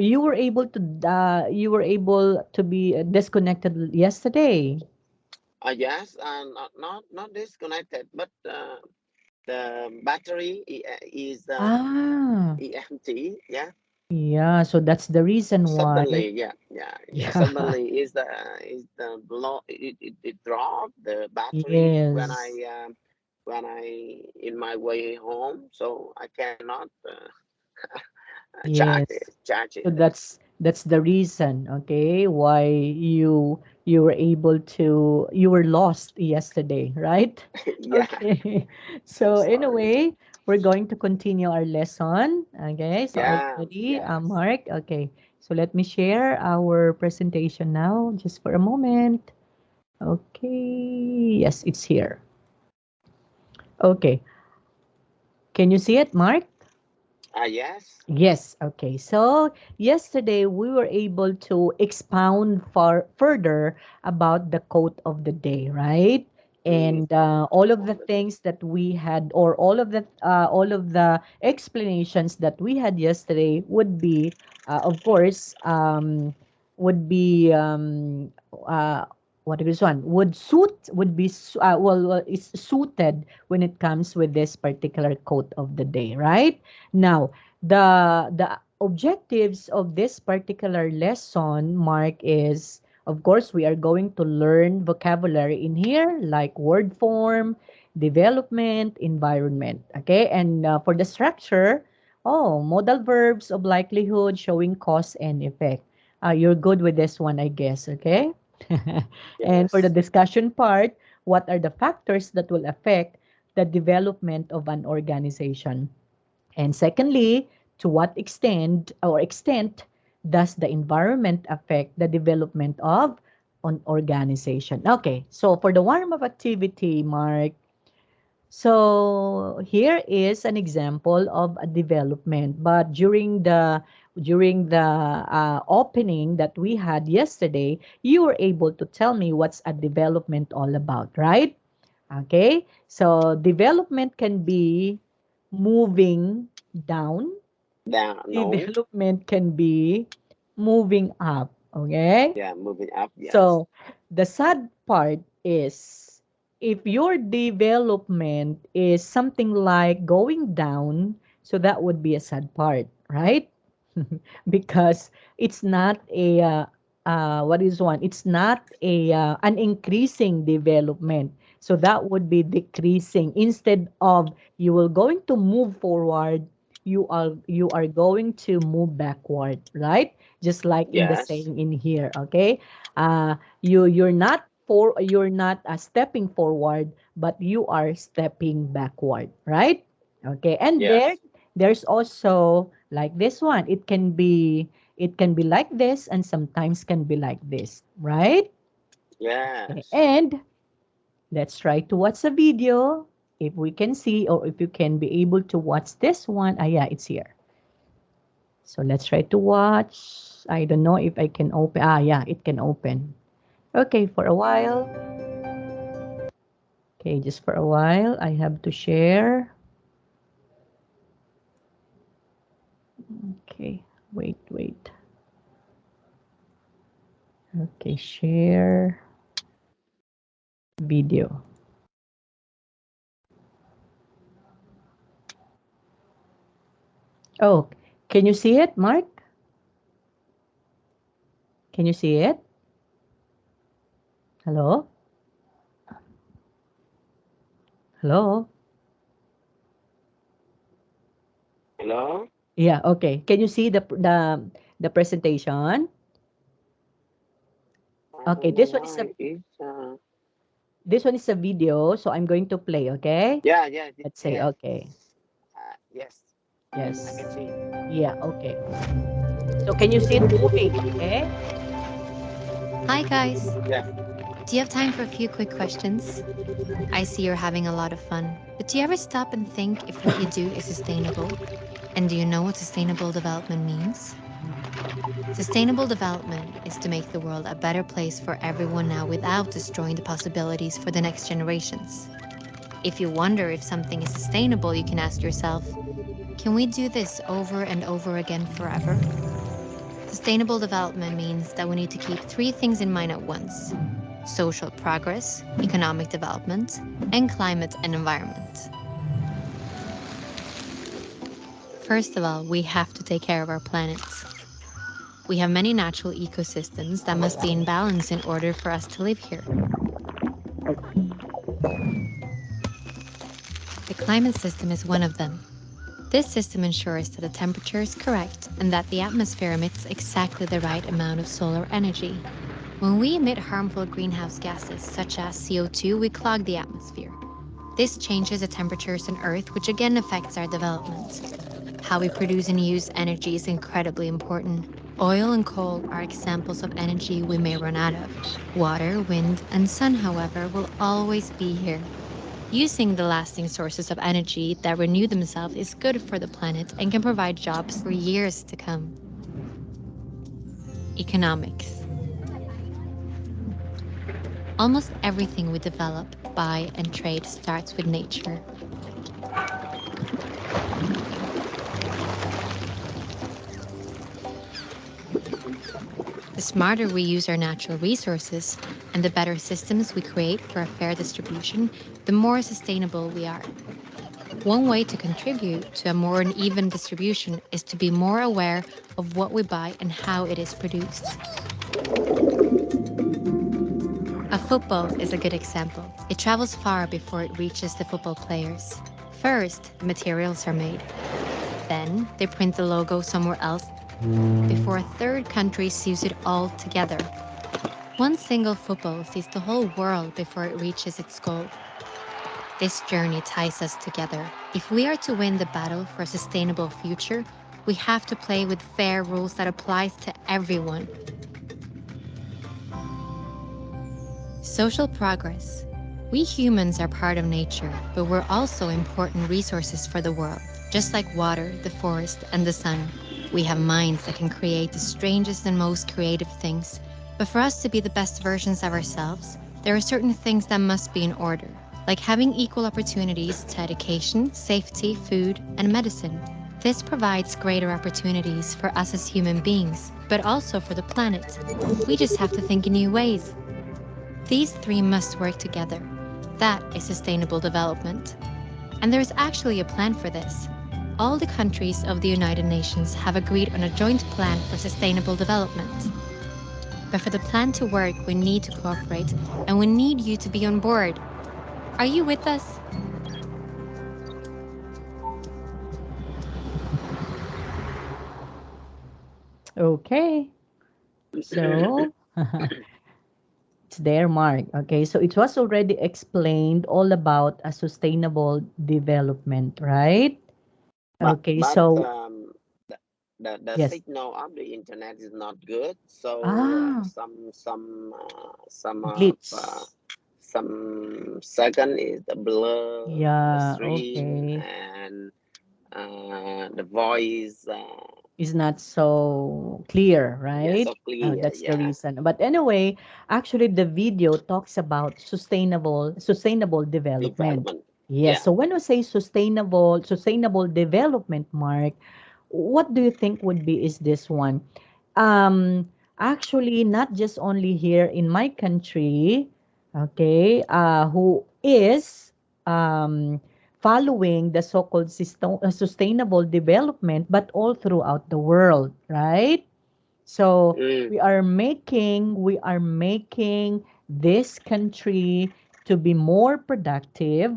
you were able to be disconnected yesterday. Yes, not disconnected, but the battery is Ah, empty. Yeah. yeah. So that's the reason why. Suddenly, yeah. Yeah. Suddenly is the blow. It dropped the battery Yes. when I in my way home, so I cannot Yes. charge So it. that's the reason, okay, why you were able to you were lost yesterday, right? Yeah, Okay. I'm So sorry. anyway, we're going to continue our lesson. Okay. So are you Yeah, ready, yes. Mark? Okay. So let me share our presentation now, just for a moment. Okay. Yes, it's here. Okay. Can you see it, Mark? Yes. Yes, okay. So yesterday we were able to expound further about the quote of the day, right? Mm, And all of the on the day. things that we had, or all of the explanations that we had yesterday would be, of course, would be what is one would suit would be it's suited when it comes with this particular quote of the day, right? Now, the objectives of this particular lesson, Mark, is of course we are going to learn vocabulary in here like word form, development, environment. Okay, and for the structure, oh, modal verbs of likelihood showing cause and effect. You're good with this one, I guess. Okay. And for the Yes. discussion part, what are the factors that will affect the development of an organization? And secondly, to what extent does the environment affect the development of an organization? Okay, so for the warm-up activity, Mark, so here is an example of a development, but during the opening that we had yesterday, you were able to tell me what's a development all about, right? Okay, so development can be moving down. Down. No. Development can be moving up. Okay, Yeah, moving up. Yes. so the sad part is if your development is something like going down, so that would be a sad part, right? Because it's not a what is one? It's not a an increasing development. So that would be decreasing. Instead of you will going to move forward, you are going to move backward, right? Just like in the Yes. saying in here, okay? You're not stepping forward, but you are stepping backward, right? Okay, and Yes. there's also like this one. It can be like this, and sometimes can be like this, right? Okay, Yes. and let's try to watch a video if we can see, or if you can be able to watch this one. Yeah, it's here. So let's try to watch. I don't know if I can open. Yeah, it can open. Okay, for a while. Okay, just for a while, I have to share. Okay, wait. Okay, share video. Oh, can you see it, Mark? Can you see it? Hello? Hello? Hello. Yeah, okay. Can you see the presentation? I Okay, don't know why it's this one is a video, so I'm going to play, okay? yeah, yeah, Let's say yeah. okay. Yes. I Yes. can see. Yeah, okay. So can you see it moving, okay? Hi, guys. Yeah. Do you have time for a few quick questions? I see you're having a lot of fun, but do you ever stop and think if what you do is sustainable? And do you know what sustainable development means? Sustainable development is to make the world a better place for everyone now without destroying the possibilities for the next generations. If you wonder if something is sustainable, you can ask yourself, can we do this over and over again forever? Sustainable development means that we need to keep three things in mind at once: social progress, economic development, and climate and environment. First of all, we have to take care of our planet. We have many natural ecosystems that must be in balance in order for us to live here. The climate system is one of them. This system ensures that the temperature is correct and that the atmosphere emits exactly the right amount of solar energy. When we emit harmful greenhouse gases such as CO2, we clog the atmosphere. This changes the temperatures on Earth, which again affects our development. How we produce and use energy is incredibly important. Oil and coal are examples of energy we may run out of. Water, wind, and sun, however, will always be here. Using the lasting sources of energy that renew themselves is good for the planet and can provide jobs for years to come. Economics. Almost everything we develop, buy, and trade starts with nature. The smarter we use our natural resources and the better systems we create for a fair distribution, the more sustainable we are. One way to contribute to a more uneven distribution is to be more aware of what we buy and how it is produced. A football is a good example. It travels far before it reaches the football players. First, the materials are made. Then, they print the logo somewhere else before a third country sews it all together. One single football sees the whole world before it reaches its goal. This journey ties us together. If we are to win the battle for a sustainable future, we have to play with fair rules that applies to everyone. Social progress. We humans are part of nature, but we're also important resources for the world. Just like water, the forest, and the sun, we have minds that can create the strangest and most creative things. But for us to be the best versions of ourselves, there are certain things that must be in order, like having equal opportunities to education, safety, food, and medicine. This provides greater opportunities for us as human beings, but also for the planet. We just have to think in new ways. These three must work together. That is sustainable development. And there is actually a plan for this. All the countries of the United Nations have agreed on a joint plan for sustainable development. But for the plan to work, we need to cooperate, and we need you to be on board. Are you with us? Okay. So, it's there, Mark. Okay, so it was already explained all about a sustainable development, right? Okay, but so the yes. signal of the internet is not good, so Ah, glitch. some second is the blur on the Yeah, screen, okay. and the voice Is not so clear, yeah, right? so clear, That's the yeah. reason. But anyway, actually the video talks about sustainable development. Development, Yes. yeah. So when we say sustainable development, Mark, what do you think would be is this one? Um, Actually, not just only here in my country, okay, who is following the so-called sustainable development, but all throughout the world, right? So Mm, we are making this country to be more productive,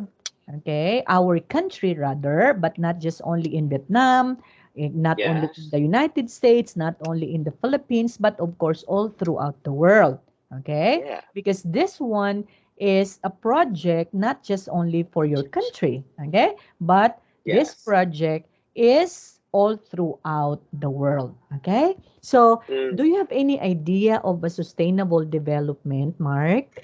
okay? Our country rather, but not just only in Vietnam, not only in yes, the United States, not only in the Philippines, but of course all throughout the world, okay? yeah, Because this one is a project not just only for your country, okay? But this yes. project is all throughout the world, okay? So, Mm. do you have any idea of a sustainable development, Mark?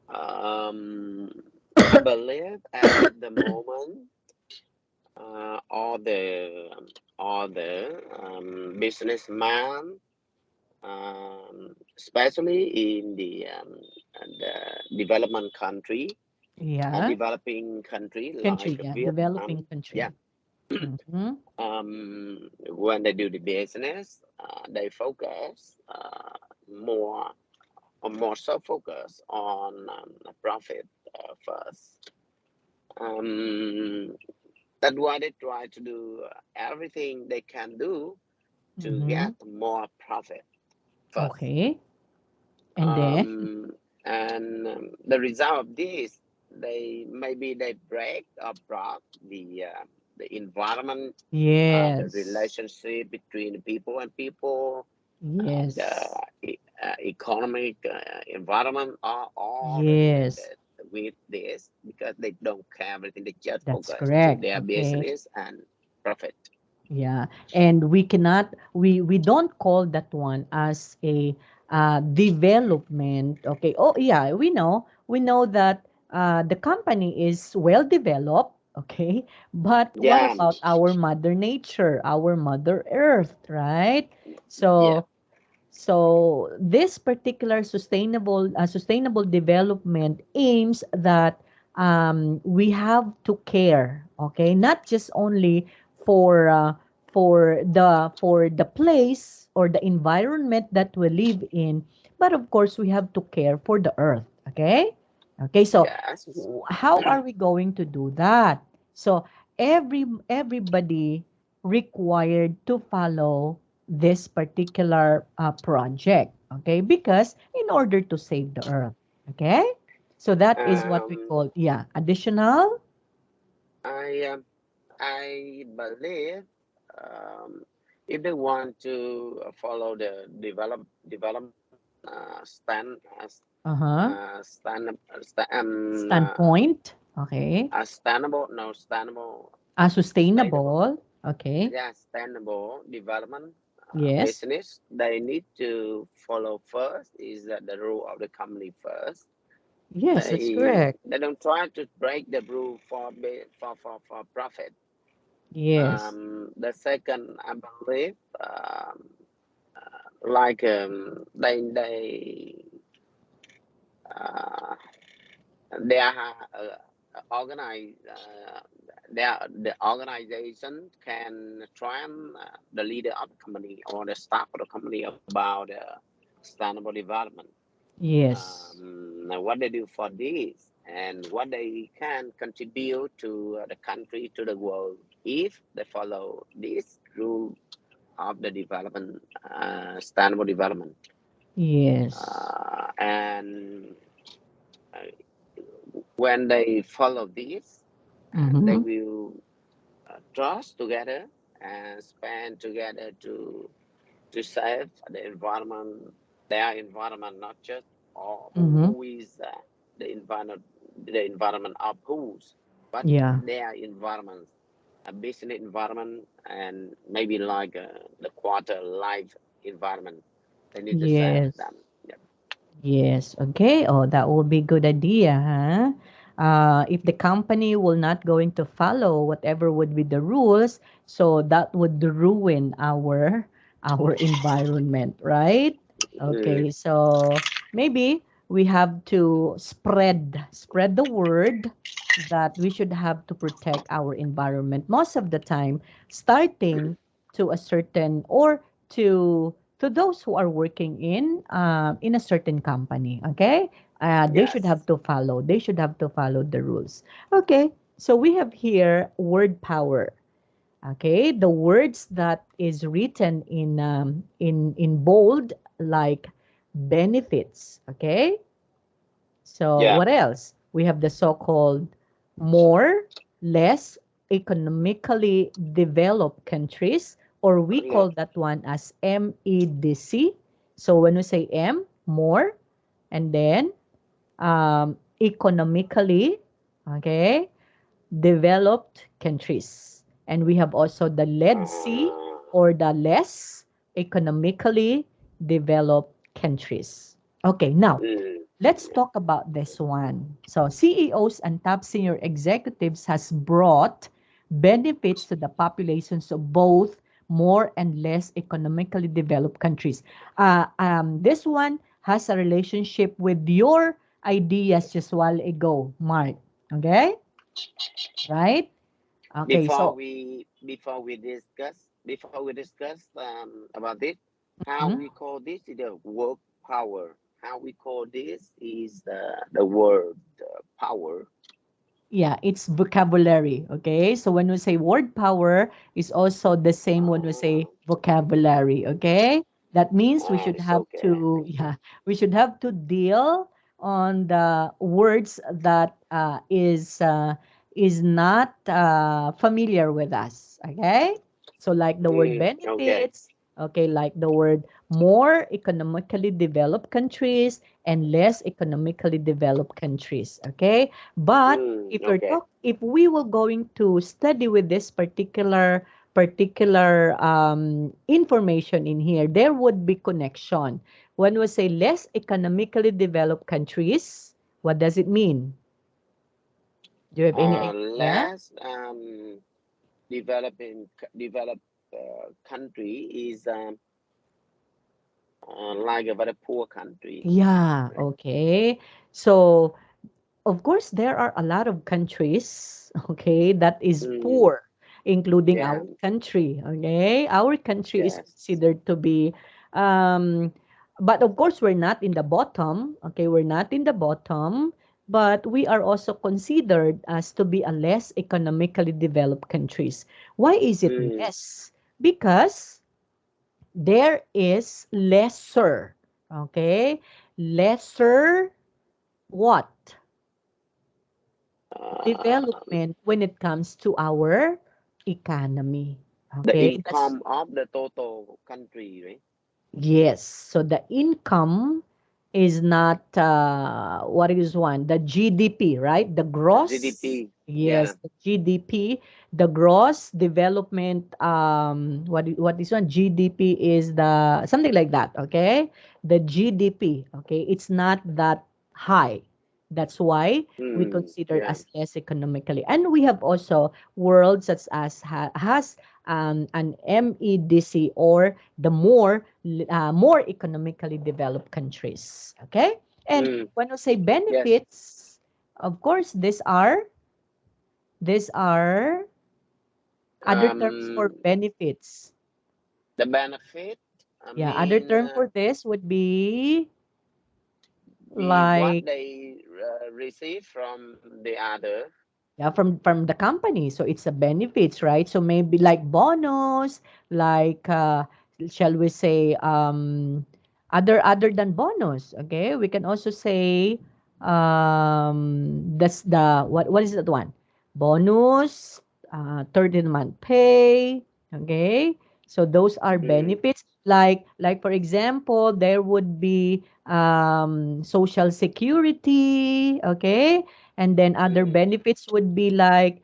um I believe at the moment, all the businessman, especially in the development country, a Yeah, developing country country, like yeah, developing Vietnam, yeah, country. Mm-hmm. When they do the business, they focus more more so focus on profit first. Um, that's why they try to do everything they can do to Mm-hmm. get more profit first. Okay. And then? Um, and the result of this, they maybe they break or broke the environment, the Yes. relationship between people and people, the Yes. economic environment are all Yes. related with this because they don't care everything. They just That's focus to correct. their Okay. business and profit. Yeah, and we cannot, we don't call that one as a development. Okay. Oh yeah, we know that the company is well developed. Okay, but what Yeah, about our mother nature, our mother earth, right? yeah, So this particular sustainable development aims that we have to care, okay, not just only for the place or the environment that we live in, but of course we have to care for the earth, okay? Okay, so yes, how are we going to do that? So everybody required to follow this particular project, okay? Because in order to save the earth, okay? So that is what we um, call, yeah, additional. I I believe if they want to follow the development Uh-huh. stand Standpoint, okay. sustainable no sustainable sustainable Sustainable, okay. yeah sustainable development Yes. business, they need to follow first is the rule of the company first. Yes, that's correct. They don't try to break the rule for profit. Yes. The second, I believe, like uh, they are organized. The organization can train the leader of the company or the staff of the company about sustainable development. Yes. What they do for this and what they can contribute to the country, to the world, if they follow this rule of the development, sustainable development. Yes. And when they follow this, they Mm-hmm. will trust together and spend together to save the environment, their environment, not just or Mm-hmm. who is the environment of whose, but Yeah. their environment, a business environment, and maybe like the quarter life environment. They need to save Yes. them. Yeah. Yes. Okay. Oh, that will be good idea, huh? If the company will not going to follow whatever would be the rules, so that would ruin our environment, right? Mm, Okay. So maybe we have to spread the word that we should have to protect our environment most of the time, starting to a certain or to those who are working in a certain company, okay, they should have yes. to follow, the rules. Okay, so we have here word power, okay, the words that is written in bold, like benefits, okay. So Yeah. what else? We have the so-called more, less economically developed countries, or we Yeah. call that one as MEDC. So when we say M, more, and then economically, okay, developed countries. And we have also the LEDC, Uh, or the less economically developed countries. Okay, now mm, let's talk about this one. So CEOs and top senior executives has brought benefits to the populations of both more and less economically developed countries. This one has a relationship with your ideas just a while ago, Mark. Okay? Right? Okay, so before we discuss about this, how mhm. we call this is the work power. How we call this is the word power. Yeah, it's vocabulary. Okay, so when we say word power, is also the same when we say Oh, vocabulary. Okay, that means we should it's have okay. to, yeah, we should have to deal on the words that is not familiar with us. Okay, so like the word Okay. benefits. Okay, like the word more economically developed countries and less economically developed countries. Okay, but Okay. if we were going to study with this particular information in here, there would be connection. When we say less economically developed countries, what does it mean? Do you have any idea? Less developed country is like a very poor country, Yeah, right? okay. So of course, there are a lot of countries, okay, that is Mm, poor, including yeah. our country, okay? Our country is Yes. considered to be, um, but of course, we're not in the bottom, okay? We're not in the bottom, but we are also considered as to be a less economically developed countries. Why is it Mm, less? Because there is lesser, okay? Lesser what? uh, Development when it comes to our economy. the Okay, that's income of the total country, right? yes. So the income is not what is one? The GDP, right? The gross, GDP. yes, Yeah. the GDP, the gross development what is one? GDP is the something like that, okay? The GDP, okay? It's not that high. That's why we consider Yeah. as less economically. And we have also world such as has an MEDC or the more economically developed countries. Okay, and Mm, when we say yes. benefits, of course, these are other terms for Um, benefits. the benefit, I Yeah, other mean, term for this would be be what like they receive from the other. yeah, from the company. So it's a benefits, right? So maybe like bonus, like shall we say other than bonus, okay? We can also say that's the what is that one? Bonus, 13 month pay, okay? So those are Mm, benefits. Like for example, there would be social security, okay? And then other mm, benefits would be like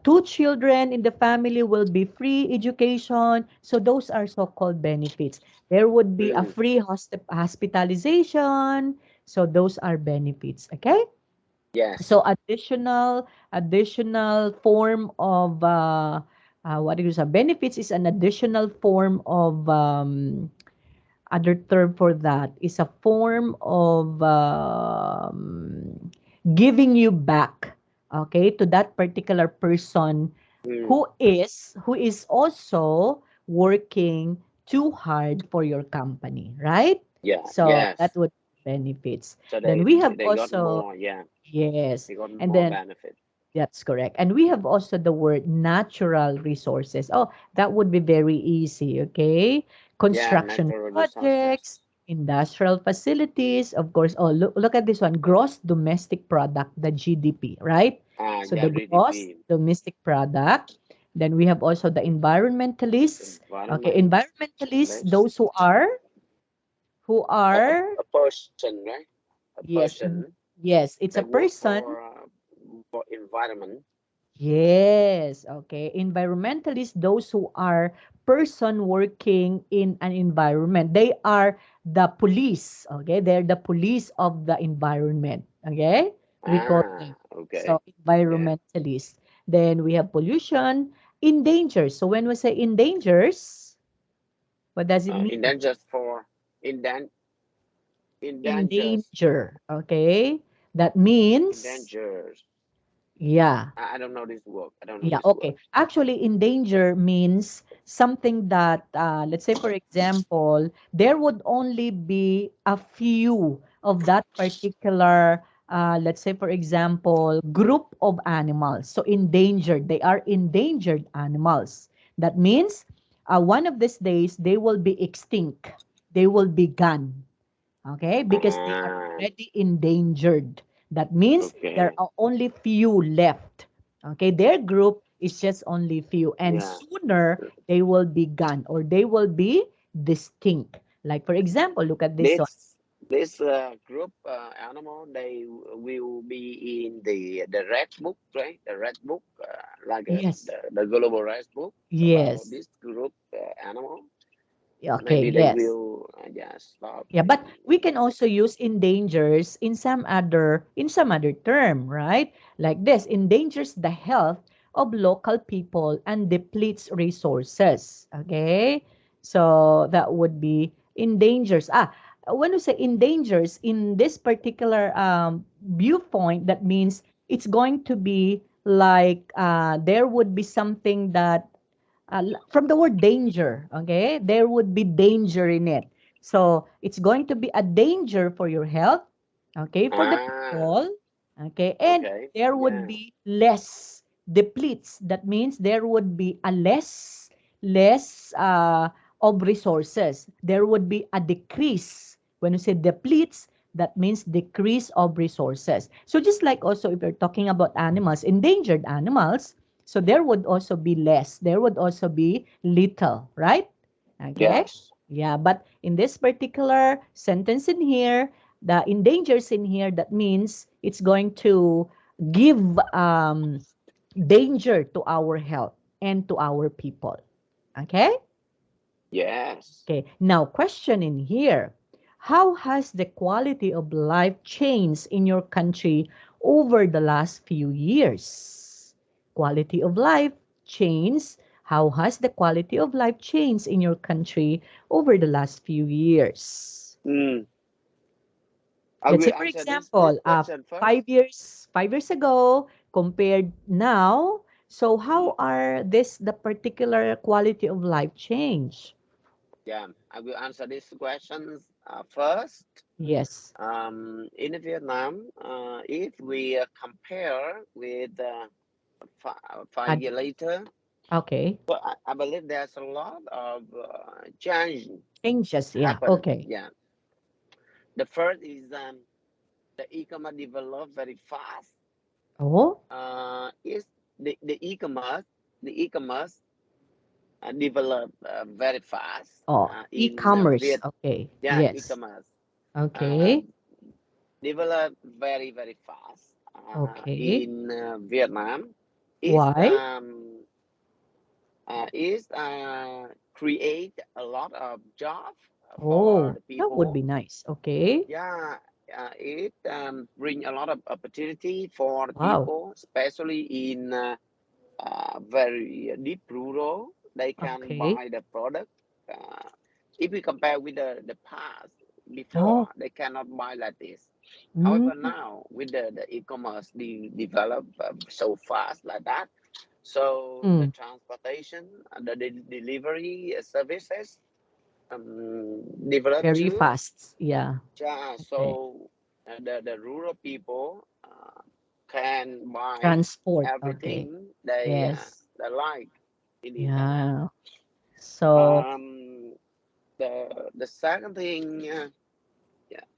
two children in the family will be free education. So those are so-called benefits. There would be a mm, free hospitalization. So those are benefits. Okay. yes. So additional form of what is benefits is an additional form of other term for that is a form of giving you back, okay, to that particular person Mm, who is also working too hard for your company, right? yeah. So that Yes. would be benefits. So Then we have they got also more. Yeah. yes, They got and more then benefit. that's correct. And we have also the word natural resources. Oh, that would be very easy, okay? Yeah. Construction Natural projects, resources. industrial facilities, of course. Oh, look at this one, gross domestic product, the GDP, right? So Yeah. the gross GDP. domestic product. Then we have also the environmentalists. Okay, environmentalists, Environmentalist. those who are A person, right? A yes, person. yes, it's They a work person. for environment. Yes, okay. Environmentalists, those who are person working in an environment. They are the police, okay? They're the police of the environment, okay? We call them. Okay. So, Yeah. environmentalists. Then we have pollution, endangers. So, when we say endangers, what does it mean? Endangered for indan endangered Endanger, okay? That means endangered. Yeah. I don't know this word. I don't know Yeah, this okay. word. Actually, in danger means something that, let's say, for example, there would only be a few of that particular, let's say, for example, group of animals. So, endangered, they are endangered animals. That means one of these days, they will be extinct, they will be gone. Okay, because they are Ah, already endangered. That means there okay. are only few left. Okay, their group is just only few, and Yeah. sooner they will be gone or they will be distinct. Like for example, look at this one. This group animal, they will be in the red book, right? The red book, like Yes, the global red book about yes. this group animal. Yeah, okay, Maybe they yes. will just stop Yeah, in. but we can also use endangers in some other term, right? Like this, endangers the health of local people and depletes resources. Okay? So that would be endangers. When we say endangers in this particular viewpoint, that means it's going to be like there would be something that from the word danger, okay? There would be danger in it. So it's going to be a danger for your health, okay, for the Ah, people, okay, and okay. there would Yeah. be less depletes. That means there would be a less of resources. There would be a decrease. When you say depletes, that means decrease of resources. So just like also if you're talking about animals, endangered animals, so there would also be less. There would also be little, right? Okay. Yes. Yeah, but in this particular sentence in here, the endangers in here, that means it's going to give danger to our health and to our people. Okay? Yes. Okay. Now, question in here. How has the quality of life changed in your country over the last few years? Quality of life changed. How has the quality of life changed in your country over the last few years? Mm. I Let's will say, for answer this example, question first. 5 years ago compared now. So, Mm. how are this the particular quality of life change? Yeah, I will answer these questions first. Yes. In Vietnam, if we compare with 5 years later, Okay. well, I believe there's a lot of change Changes. Yeah. happen. Okay. Yeah, the first is the e-commerce developed very fast. Oh. Is the e-commerce developed very fast Oh. in E-commerce. Viet. Okay. Yeah, Yes. e-commerce uh, Okay. developed very fast Okay. in Vietnam. Is Why? create a lot of jobs for Oh, the that would people. be nice. Okay. Yeah, it bring a lot of opportunity for the Wow. people, especially in very deep rural. They can Okay. buy the product. Uh, if we compare with the past, before Oh. they cannot buy like this. Mm, However, now with the e-commerce develop so fast like that, so the mm. transportation and the delivery services develop Very too. fast. Yeah. Yeah, Okay. so the rural people can buy Transport. Okay. everything Yes. they like in internet. Yeah. So, Um, the second thing, yeah,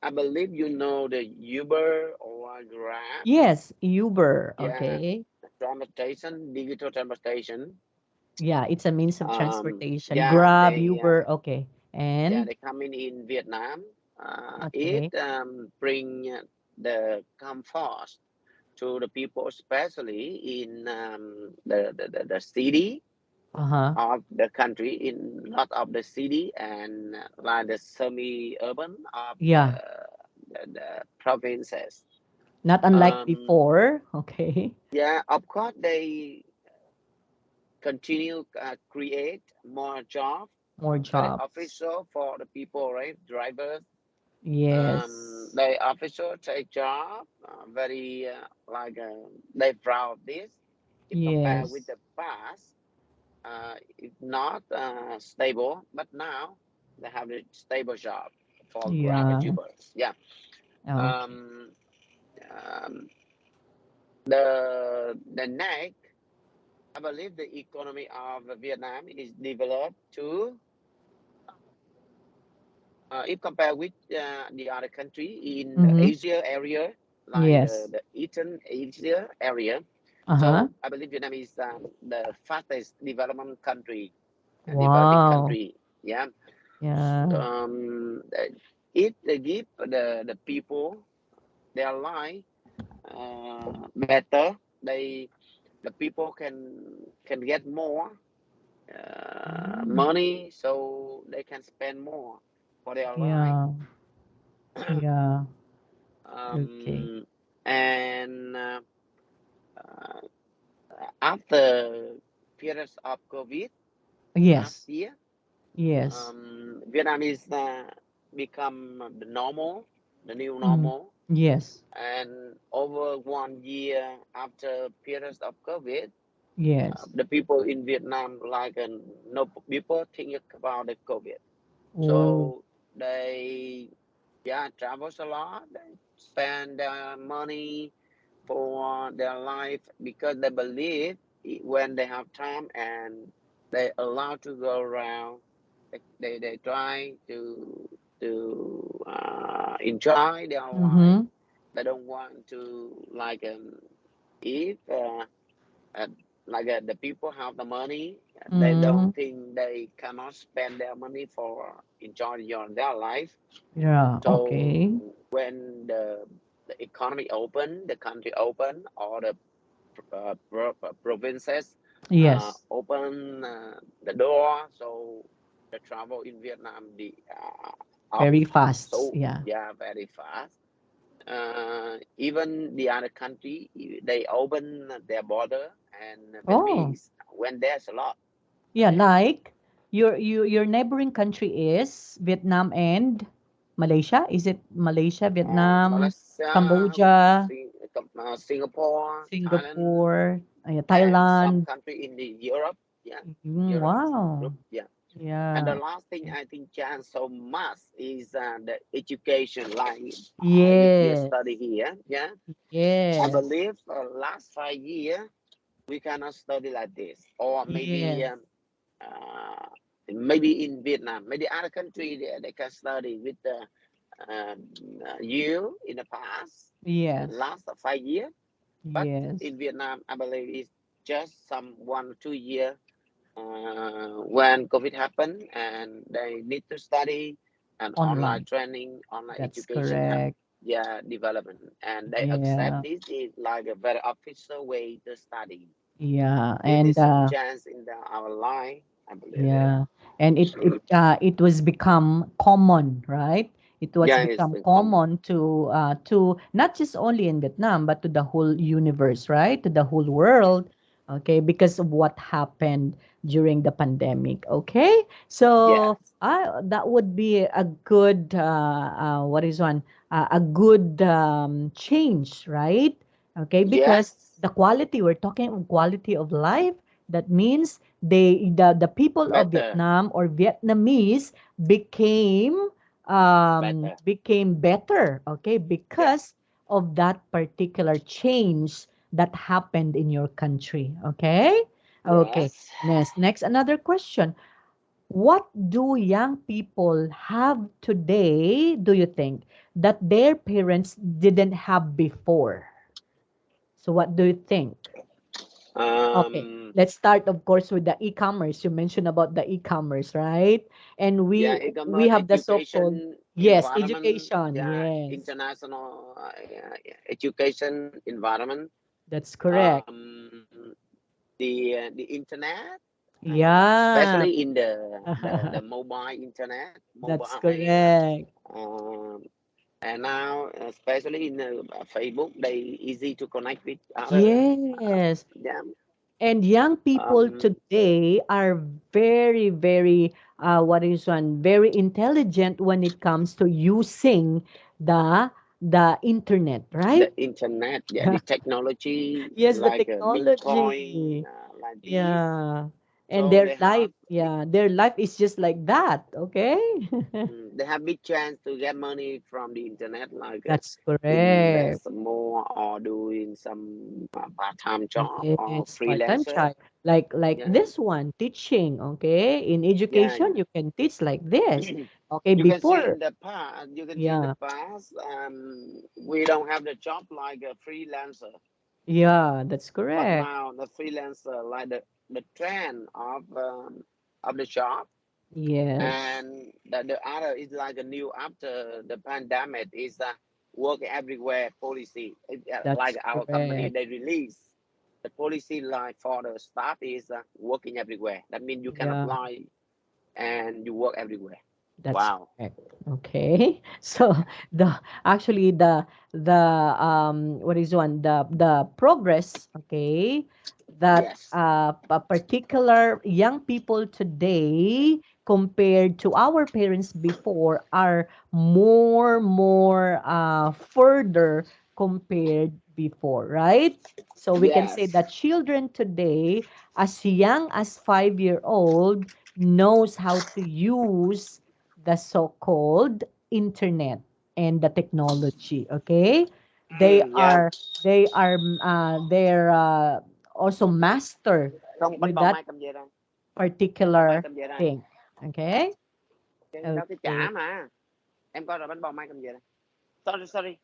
I believe you know the Uber or Grab. yes, Uber. Yeah, Okay. transportation, digital transportation. Yeah, it's a means of transportation. Yeah, Grab, Uber. Okay. yeah, And they coming in Vietnam. It okay. bring the comfort to the people, especially in the city Uh-huh. of the country, in not of the city and like the semi-urban of Yeah. the provinces. Not unlike Um, before. Okay. yeah, of course they continue create more job, More very jobs. official for the people, right? Drivers, Yes. They official take job very they proud of this. If compared with Yes. the past, it's not stable, but now they have a stable job for Grab Yeah. YouTubers. Yeah. Okay. Um, um, the next, I believe the economy of Vietnam is developed to if compared with the other country in the Mm-hmm. Asia area, like Yes. the Eastern Asia area. Uh-huh. So I believe Vietnam is the fastest development country, developing Wow. country. Yeah. Yeah. If they give the people their life better, the people can get more Mm. money, so they can spend more for their life. Yeah. Yeah. Okay. um, and uh, after periods of COVID last Yes. year, Yes. Vietnam is become the normal, the new Mm. normal. Yes. And over 1 year after periods of COVID, Yes. the people in Vietnam no people think about the COVID. Oh. So they travels a lot. They spend their money for their life because they believe when they have time and they allowed to go around, they try to enjoy their life. Mm-hmm. They don't want to if uh, the people have the money, they Mm. don't think they cannot spend their money for enjoying their life. Yeah. So Okay. when the economy open, the country open, or the provinces Yes. open the door, so the travel in Vietnam the up. Very fast. So Yeah. yeah, very fast. Even the other country, they open their border, and Oh. Vietnamese when there's a lot. Yeah, Yeah. like your neighboring country is Vietnam and Malaysia. Is it Malaysia, Vietnam, Malaysia, Cambodia, Singapore, Thailand, Singapore, and some Thailand? country in the Europe. Yeah, Mm, Europe wow. group. Yeah. And the Yeah. last thing I think chance so much is the education. Like if you Yes. study here, yeah, I Yes. believe last 5 years we cannot study like this, or Yes. uh, maybe in Vietnam, maybe other country they can study with you in the past, Yes. last 5 years. But Yes. in Vietnam, I believe it's just some 1 2 year when COVID happened and they need to study and online Online. training, online That's education have correct. development, and they accept Yeah. this is like a very official way to study. Yeah. This And is some chance in our life, I believe it. yeah, and it was become common, right? It was Yeah, it's become been common. common to not just only in Vietnam but to the whole universe, right? To the whole world, okay? Because of what happened during the pandemic, okay? So Yes, that would be a good what is one a good change, right? Okay, because yes, the quality we're talking of quality of life. That means the people of better, Vietnam or Vietnamese better. became better, okay, Yeah, because of that particular change that happened in your country, okay? Okay. yes. Next another question. What do young people have today, do you think, that their parents didn't have before? So what do you think? Okay, Um, let's start, of course, with the e-commerce. You mentioned about the e-commerce, right? And yeah, we e-commerce, have the so-called, education, yes, environment, education. yeah, Yes, international yeah, education environment, that's correct. um, the internet, Yeah, especially in the mobile internet, mobile, that's correct. um, and now especially in Facebook, they easy to connect with other, Yes, yeah, And young people Um, today are very, very, what is one, very intelligent when it comes to using the internet, right? the internet, yeah, the technology Yes, the like Bitcoin, technology. like this. Yeah. And So they have big, their life is just like that, okay? they have big chance to get money from the internet, like That's correct. invest more or doing some part-time job or Yes, part-time freelancer. child. Like Yeah, this one, teaching, okay? In yeah, education, yeah. you can teach like this. Okay, You can see before, in the past, you can see in the yeah, past, we don't have the job like a freelancer, yeah, that's but correct. now the freelancer like the trend of the job, Yes, and the other is like a new after the pandemic is work everywhere policy. Like that's our company, correct. they release the policy like for the staff is working everywhere. That means you can Yeah. apply and you work everywhere. That's Wow. correct. Okay. So the actually the what is one the progress, okay, that Yes. a particular young people today compared to our parents before are more further compared before, right? So we can say Yes. that children today as young as 5-year old knows how to use the so-called internet and the technology, okay? they Yeah. are they're also master Không, bánh with bao that mai cầm về đây. Bánh bao mai particular cầm về đây. thing, okay. Cái đó cái Okay, chả mà. Em coi rồi, bánh bao mai cầm về đây. Sorry, sorry.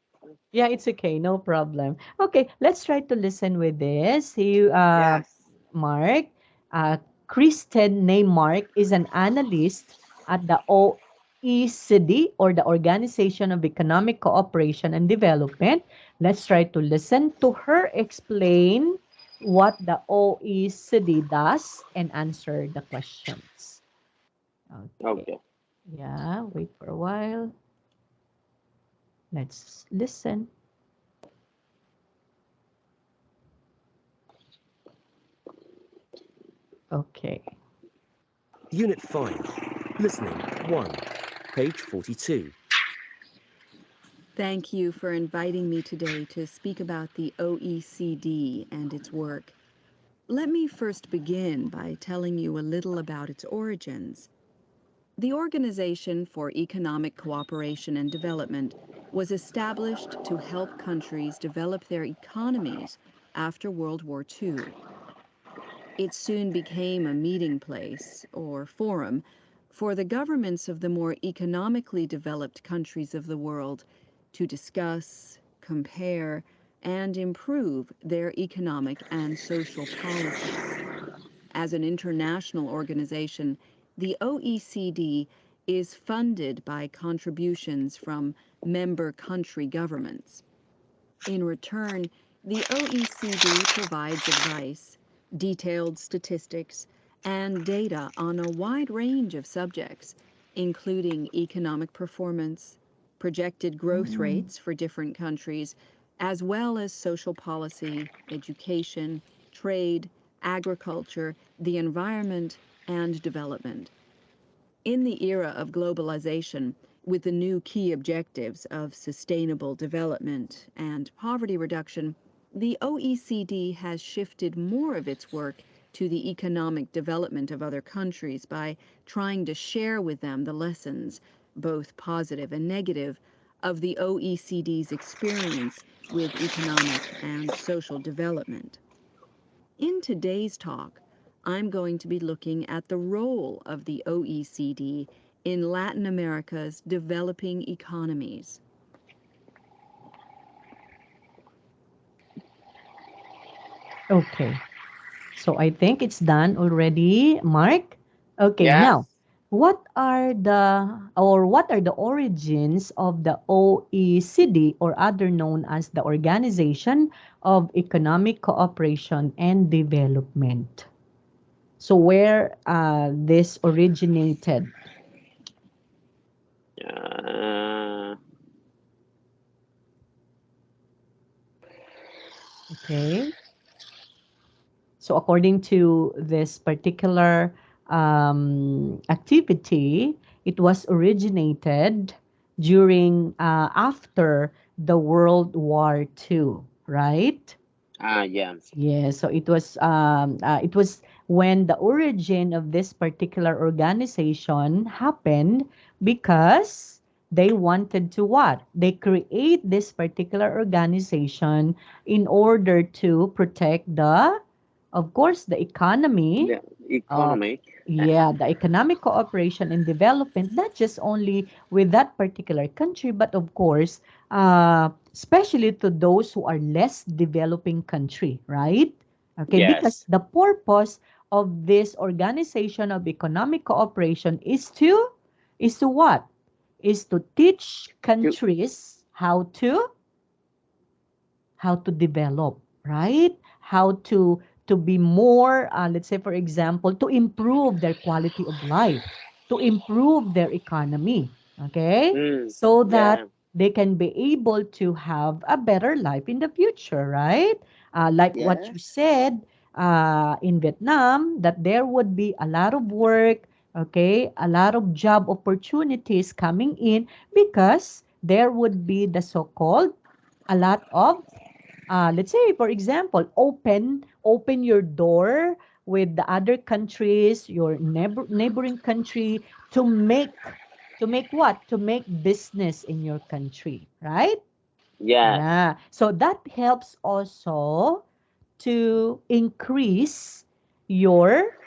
yeah, it's okay, no problem. Okay, let's try to listen with this. Yes. Mark, Kristen named Mark is an analyst at the OECD, or the Organization of Economic Cooperation and Development. Let's try to listen to her explain what the OECD does and answer the questions. Okay. Okay. Yeah, wait for a while. Let's listen. Okay. Unit 5. Listening 1. Page 42. Thank you for inviting me today to speak about the OECD and its work. Let me first begin by telling you a little about its origins. The Organization for Economic Cooperation and Development was established to help countries develop their economies after World War II. It soon became a meeting place, or forum, for the governments of the more economically developed countries of the world to discuss, compare, and improve their economic and social policies. As an international organization, the OECD is funded by contributions from member country governments. In return, the OECD provides advice, detailed statistics, and data on a wide range of subjects, including economic performance, projected growth Mm. rates for different countries, as well as social policy, education, trade, agriculture, the environment, and development. In the era of globalization, with the new key objectives of sustainable development and poverty reduction, the OECD has shifted more of its work to the economic development of other countries by trying to share with them the lessons, both positive and negative, of the OECD's experience with economic and social development. In today's talk, I'm going to be looking at the role of the OECD in Latin America's developing economies. Okay. So I think it's done already, Mark. Okay, Yes. now what are the origins of the OECD, or other known as the Organization of Economic Cooperation and Development? So where this originated? Uh, Okay. So according to this particular activity, it was originated during after the World War II, right? Yeah. Yeah, so it was when the origin of this particular organization happened because they wanted to what? They create this particular organization in order to protect the, of course, the economy. The uh, economy. yeah, the economic cooperation and development, not just only with that particular country, but of course, especially to those who are less developing country, right? Okay, because Yes. the purpose of this organization of economic cooperation is to what? Is to teach To, countries how to develop, right? How to be more, let's say, for example, to improve their quality of life, to improve their economy, okay? So that yeah. they can be able to have a better life in the future, right? Like what you Yes. said in Vietnam, that there would be a lot of work, okay, a lot of job opportunities coming in because there would be the so-called a lot of let's say for example open your door with the other countries, your neighboring country, to make what, to make business in your country, right? Yes. Yeah, so that helps also to increase your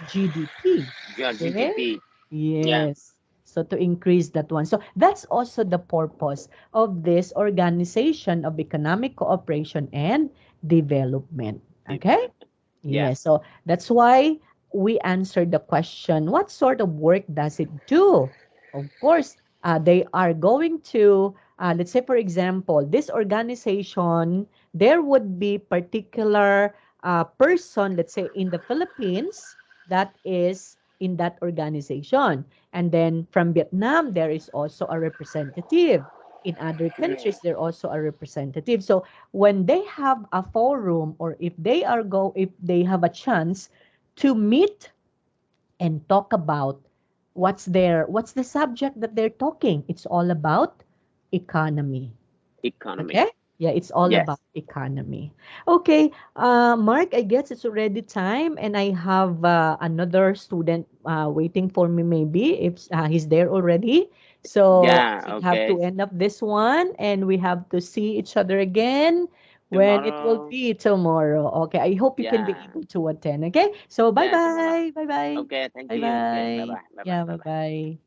GDP. Your Okay? GDP. Yeah. Yes. So to increase that one. So that's also the purpose of this organization of economic cooperation and development. Okay? Development. Yeah. Yes, so that's why we answered the question, what sort of work does it do? Of course, they are going to, let's say, for example, this organization, there would be particular person, let's say, in the Philippines that is in that organization. And then from Vietnam, there is also a representative. In other countries, there also a representative. So when they have a forum or if they have a chance to meet and talk about what's the subject that they're talking, it's all about economy. Economy. Okay? Yeah, it's all about Yes. economy. Okay, Mark, I guess it's already time, and I have another student waiting for me, maybe, if he's there already. So Yeah. we have to Okay. end up this one, and we have to see each other again when it will Tomorrow. be tomorrow. Okay, I hope you can be Yeah. able to attend. Okay, so bye Yeah. Tomorrow. bye. Bye bye. Okay. Thank Bye you. Okay. Bye bye. bye. Bye bye. Yeah, Bye bye bye. bye.